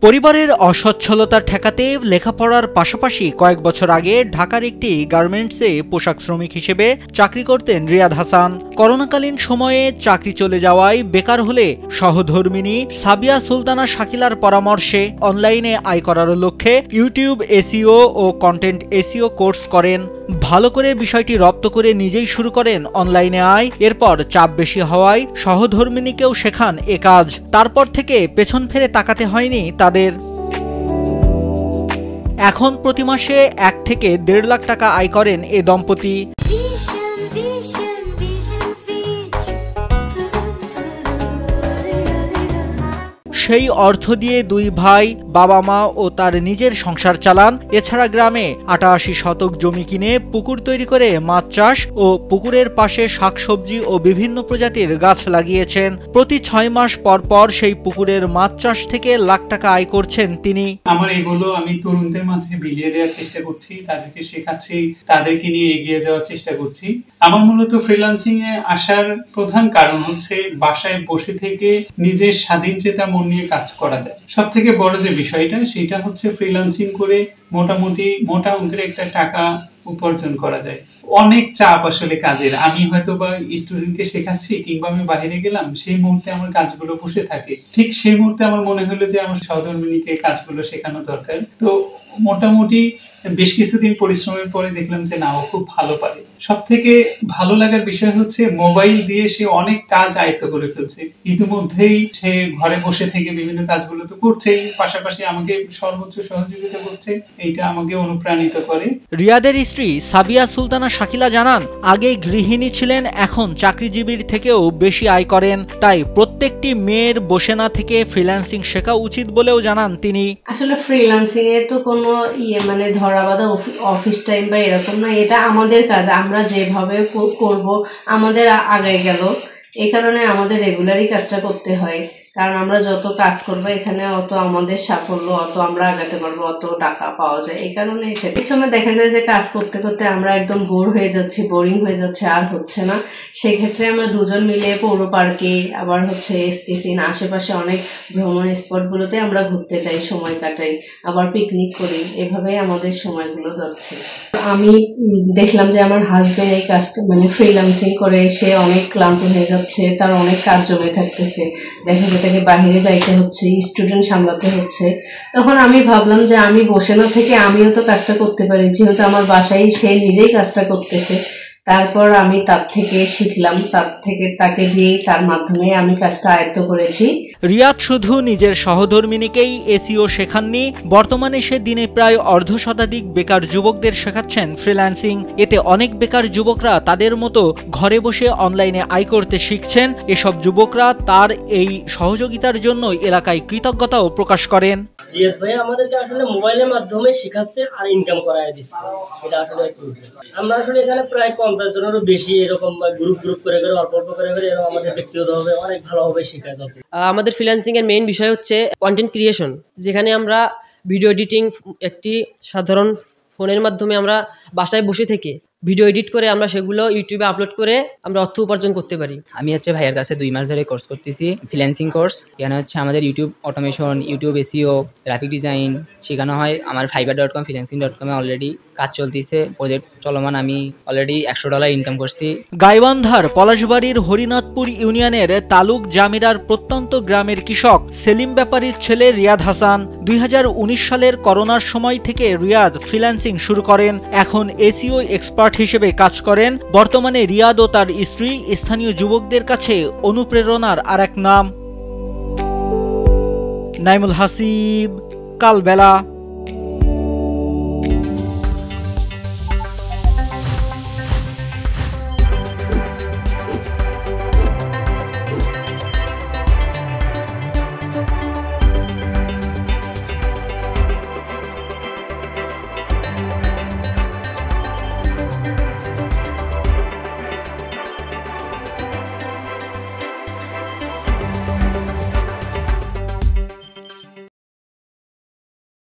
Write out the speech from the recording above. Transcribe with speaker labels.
Speaker 1: পরিবারের অসচ্ছলতা ঠেকাতে লেখাপড়ার পাশাপাশি কয়েক বছর আগে ঢাকার একটি গার্মেন্টসে পোশাক শ্রমিক হিসেবে চাকরি করতেন রিয়াদ হাসান। করোনাকালীন সময়ে চাকরি চলে যাওয়ায় বেকার হলে সহধর্মিণী সাবিয়া সুলতানা শাকিলার পরামর্শে অনলাইনে আয় করার লক্ষ্যে ইউটিউব এসইও ও কন্টেন্ট এসইও কোর্স করেন। ভালো করে বিষয়টি রপ্ত করে নিজেই শুরু করেন অনলাইনে আয়। এরপর চাপ বেশি হওয়ায় সহধর্মিণীকেও শেখান এ কাজ। তারপর থেকে পেছন ফিরে তাকাতে হয়নি তাদের। এখন প্রতি মাসে 1 থেকে 1.5 লাখ টাকা আয় করেন এ দম্পতি। সেই অর্থ দিয়ে দুই ভাই, বাবা মা ও তার নিজের সংসার চালান। এছাড়া গ্রামে 88 শতক জমি কিনে পুকুর তৈরি করে মাছ চাষ ও পুকুরের পাশে শাকসবজি ও বিভিন্ন প্রজাতির গাছ লাগিয়েছেন। প্রতি 6 মাস পর পর সেই পুকুরের মাছ চাষ থেকে লাখ টাকা আয় করছেন তিনি।
Speaker 2: আমার এগুলো আমি তরুণদের মাঝে বিলিয়ে দেওয়ার চেষ্টা করছি, তাদেরকে শেখাচ্ছি, তাদেরকে নিয়ে এগিয়ে যাওয়ার চেষ্টা করছি। আমার মূলত ফ্রিল্যান্সিং এ আসার প্রধান কারণ হচ্ছে বাসায় বসে থেকে নিজের স্বাধীন চেতা মন নিয়ে কাজ করা যায়। সব থেকে বড় যে বিষয়টা সেটা হচ্ছে ফ্রিল্যান্সিং করে মোটামুটি মোটা অঙ্কের একটা টাকা উপার্জন করা যায়। অনেক চাপ আসলে কাজের। আমি হয়তো বা স্টুডেন্টকে শেখাচ্ছি কিংবা আমি বাইরে গেলাম, সেই মুহূর্তে আমার কাজগুলো বসে থাকে। ঠিক সেই মুহূর্তে আমার মনে হলো যে আমার সহধর্মিণীকে কাজগুলো শেখানো দরকার। তো মোটামুটি বেশ কিছুদিন পরিশ্রমের পরে দেখলাম যে না, ও খুব ভালো পারে। সব থেকে ভালো লাগার বিষয় হচ্ছে মোবাইল দিয়ে সে অনেক কাজ আয়ত্ত করে ফেলছে। ইতিমধ্যেই সে ঘরে বসে থেকে বিভিন্ন কাজগুলো তো করছেই, পাশাপাশি আমাকে সর্বোচ্চ সহযোগিতা করছে। এইটা আমাকে অনুপ্রাণিত করে।
Speaker 1: রিয়াদের স্ত্রী সাবিয়া সুলতানা শাকিলা জানান, আগে গৃহিণী ছিলেন, এখন চাকরিজীবীর থেকেও বেশি আয় করেন। তাই প্রত্যেকটি মেয়ের বসে না থেকে ফ্রিল্যান্সিং শেখা উচিত বলেও জানান তিনি।
Speaker 3: আসলে ফ্রিল্যান্সিং এ তো কোনো মানে ধরা বাঁধা অফিস টাইম বা এরকম না, এটা আমাদের কাজ। আমরা যেভাবে করব আমাদের আগে গেল, এই কারণে আমাদের রেগুলারই কাজটা করতে হয়। কারণ আমরা যত কাজ করবো এখানে অত আমাদের সাফল্য, অত আমরা আগাতে পারবো, অত টাকা পাওয়া যায়। এই কারণে এই সময় দেখা যায় যে কাজ করতে করতে আমরা একদম বোর হয়ে যাচ্ছি, বোরিং হয়ে যাচ্ছে, আর হচ্ছে না। সেক্ষেত্রে আমরা দুজন মিলে পৌর পার্কে, আবার হচ্ছে এসকেসিন, আশেপাশে অনেক ভ্রমণ স্পটগুলোতে আমরা ঘুরতে যাই, সময় কাটাই, আবার পিকনিক করি। এভাবেই আমাদের সময়গুলো যাচ্ছে। আমি দেখলাম যে আমার হাজবেন্ড এই কাজটা মানে ফ্রিল্যান্সিং করে সে অনেক ক্লান্ত হয়ে যাচ্ছে, তার অনেক কাজ জমে থাকতেছে, দেখা যায় তাকে বাহিরে যাইতে হচ্ছে, স্টুডেন্ট সামলাতে হচ্ছে। তখন আমি ভাবলাম যে আমি বসে না থেকে আমিও তো কাজটা করতে পারি, যেহেতু আমার বাসায় সে নিজেই কাজটা করতেছে। তারপর আমি তার থেকে শিখলাম, তাকে দিয়ে তার মাধ্যমে আমি কাজটা আয়ত্ত করেছি।
Speaker 1: রিয়াদ শুধু নিজের সহধর্মিণীকেই এসইও শেখাননি, বর্তমানে সে দিনে প্রায় 1/2 শতাধিক বেকার যুবকদের শেখাচ্ছেন ফ্রিল্যান্সিং। এতে অনেক বেকার যুবকরা তাদের মতো ঘরে বসে অনলাইনে আয় করতে শিখছেন। এসব যুবকরা তার এই সহযোগিতার জন্য এলাকায় কৃতজ্ঞতাও প্রকাশ করেন।
Speaker 4: রিয়াদ ভাই আমাদেরকে আসলে মোবাইলের মাধ্যমে শেখাচ্ছে আর ইনকাম করায় দিচ্ছে। এটা আসলে আমরা আসলে এখানে প্রায় 50 জনেরও বেশি এরকম গ্রুপ করে অল্প করে এরকম আমাদের ব্যক্তিগতভাবে অনেক ভালোভাবে শেখায়।
Speaker 5: আমাদের ফ্রিল্যান্সিং এর মেইন বিষয় হচ্ছে কন্টেন্ট ক্রিয়েশন, যেখানে আমরা ভিডিও এডিটিং একটি সাধারণ ফোনের মাধ্যমে আমরা বাসায় বসে থেকে ভিডিও এডিট করে আমরা সেগুলো ইউটিউবে আপলোড করে আমরা অর্থ উপার্জন করতে পারি।
Speaker 6: আমি ভাইয়ের কাছে 2 মাস ধরে কোর্স করতেছি, ফ্রিল্যান্সিং কোর্স। এখানে আমাদের YouTube automation, YouTube SEO, graphic design শেখানো হয়। আমার fiverr.com freelancing.com এ অলরেডি কাজ চলতেছে, প্রজেক্ট চলমান। আমি অলরেডি $100 ইনকাম করছি।
Speaker 1: গাইবান্ধার পলাশবাড়ির হরিনাথপুর ইউনিয়নের তালুক জামিরার প্রত্যন্ত গ্রামের কৃষক সেলিম ব্যাপারীর ছেলে রিয়াদ হাসান 2019 সালের করোনার সময় থেকে রিয়াদ ফ্রিল্যান্সিং শুরু করেন। এখন এসইও এক্সপার্ট হিসেবে কাজ করেন। বর্তমানে রিয়াদ ও তার স্ত্রী স্থানীয় যুবকদের কাছে অনুপ্রেরণার আরেক নাম। নাইমুল হাসিব, কালবেলা।